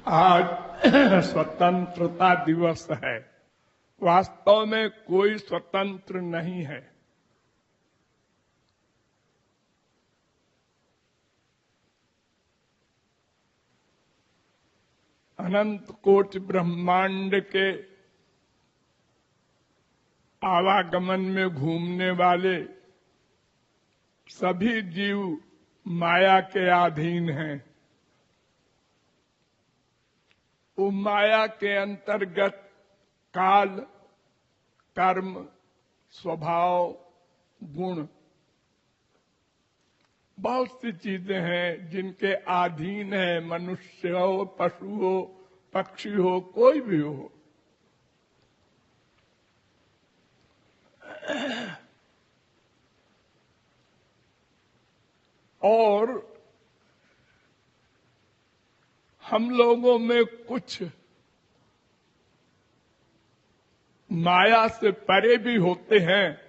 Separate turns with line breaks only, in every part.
आज स्वतंत्रता दिवस है। वास्तव में कोई स्वतंत्र नहीं है। अनंत कोटि ब्रह्मांड के आवागमन में घूमने वाले सभी जीव माया के अधीन हैं। वो माया के अंतर्गत काल, कर्म, स्वभाव, गुण बहुत सी चीजें हैं जिनके अधीन है। मनुष्य हो, पशु हो, पक्षी हो, कोई भी हो। और हम लोगों में कुछ माया से परे भी होते हैं,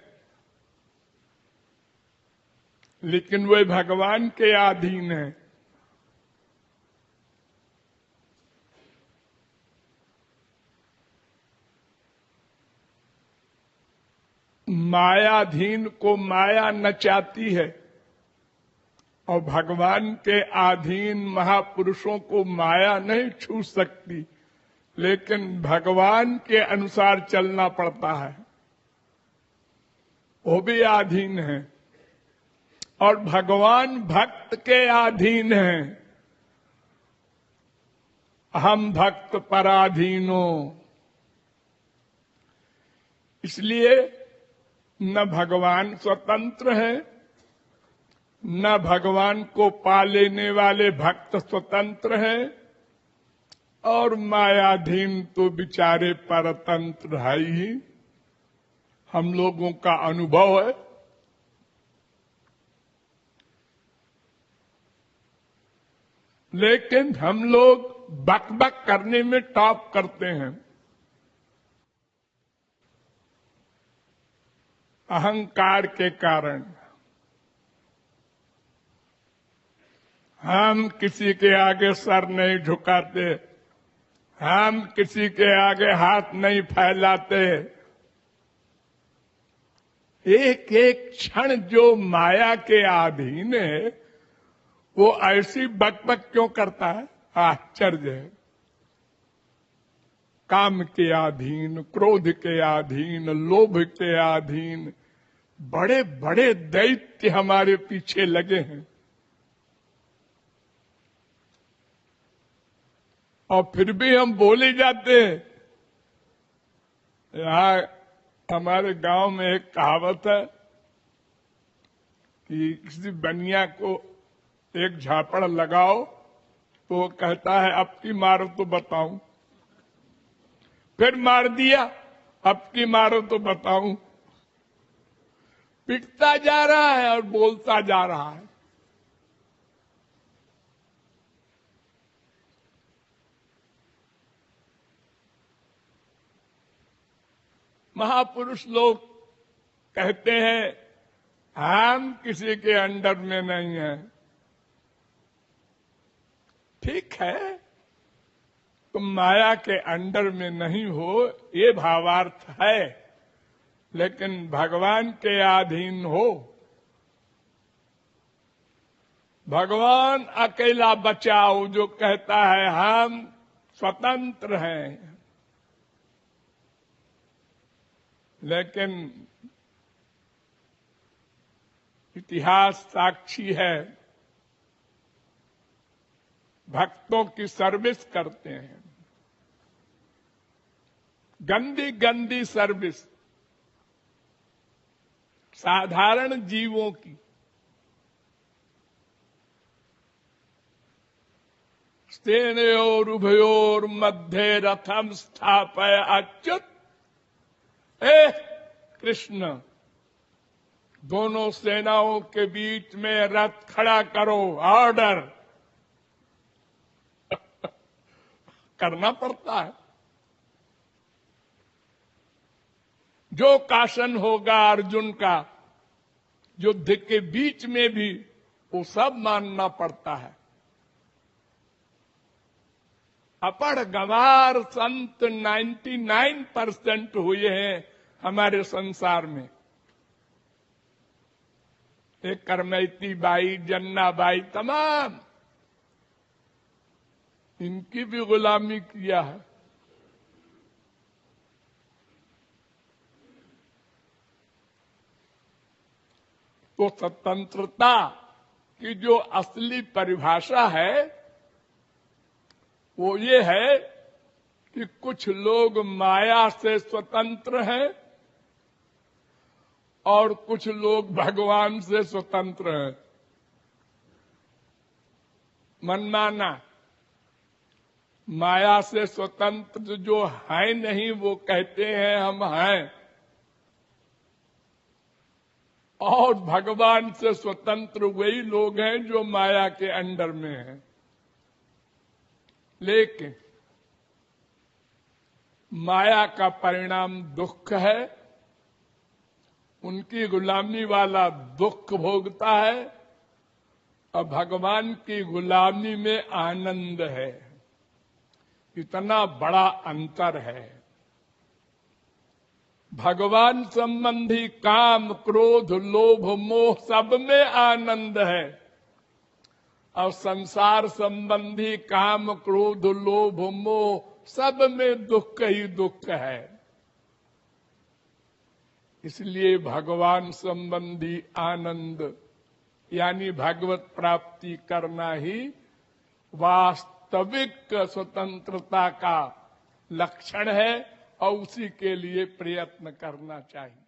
लेकिन वे भगवान के अधीन हैं। मायाधीन को माया नचाती है और भगवान के अधीन महापुरुषों को माया नहीं छू सकती, लेकिन भगवान के अनुसार चलना पड़ता है। वो भी अधीन है और भगवान भक्त के अधीन हैं। हम भक्त पराधीनो। इसलिए न भगवान स्वतंत्र है, न भगवान को पा लेने वाले भक्त स्वतंत्र हैं, और मायाधीन तो बिचारे परतंत्र है ही। हम लोगों का अनुभव है। लेकिन हम लोग बकबक करने में टॉप करते हैं। अहंकार के कारण हम किसी के आगे सर नहीं झुकाते, हम किसी के आगे हाथ नहीं फैलाते। एक एक क्षण जो माया के अधीन है, वो ऐसी बकबक क्यों करता है? आश्चर्य है। काम के अधीन, क्रोध के अधीन, लोभ के अधीन बड़े बड़े दैत्य हमारे पीछे लगे हैं, और फिर भी हम बोले जाते हैं। यहां हमारे गांव में एक कहावत है कि किसी बनिया को एक झापड़ लगाओ तो वो कहता है अब की मारो तो बताऊं। फिर मार दिया, अब की मारो तो बताऊं। पिटता जा रहा है और बोलता जा रहा है। महापुरुष लोग कहते हैं हम किसी के अंडर में नहीं हैं। ठीक है, तुम माया के अंडर में नहीं हो, ये भावार्थ है, लेकिन भगवान के अधीन हो। भगवान अकेला बचाओ जो कहता है हम स्वतंत्र हैं। लेकिन इतिहास साक्षी है, भक्तों की सर्विस करते हैं, गंदी गंदी सर्विस, साधारण जीवों की। सेनयोर उभयोर मध्य रथम स्थापय अच्युत। कृष्ण, दोनों सेनाओं के बीच में रथ खड़ा करो, ऑर्डर करना पड़ता है। जो काशन होगा अर्जुन का युद्ध के बीच में भी, वो सब मानना पड़ता है। अपढ़ गंवार संत 99% हुए हैं हमारे संसार में। एक करमैती बाई, जन्ना बाई, तमाम इनकी भी गुलामी किया है। तो स्वतंत्रता की जो असली परिभाषा है वो ये है कि कुछ लोग माया से स्वतंत्र हैं और कुछ लोग भगवान से स्वतंत्र हैं। मनमाना माया से स्वतंत्र जो है नहीं वो कहते हैं हम हैं, और भगवान से स्वतंत्र वही लोग हैं जो माया के अंडर में हैं। लेकिन माया का परिणाम दुख है, उनकी गुलामी वाला दुख भोगता है, और भगवान की गुलामी में आनंद है। इतना बड़ा अंतर है। भगवान संबंधी काम, क्रोध, लोभ, मोह सब में आनंद है, और संसार संबंधी काम, क्रोध, लोभ, मोह सब में दुख ही दुख है। इसलिए भगवान संबंधी आनंद यानी भगवत प्राप्ति करना ही वास्तविक स्वतंत्रता का लक्षण है, और उसी के लिए प्रयत्न करना चाहिए।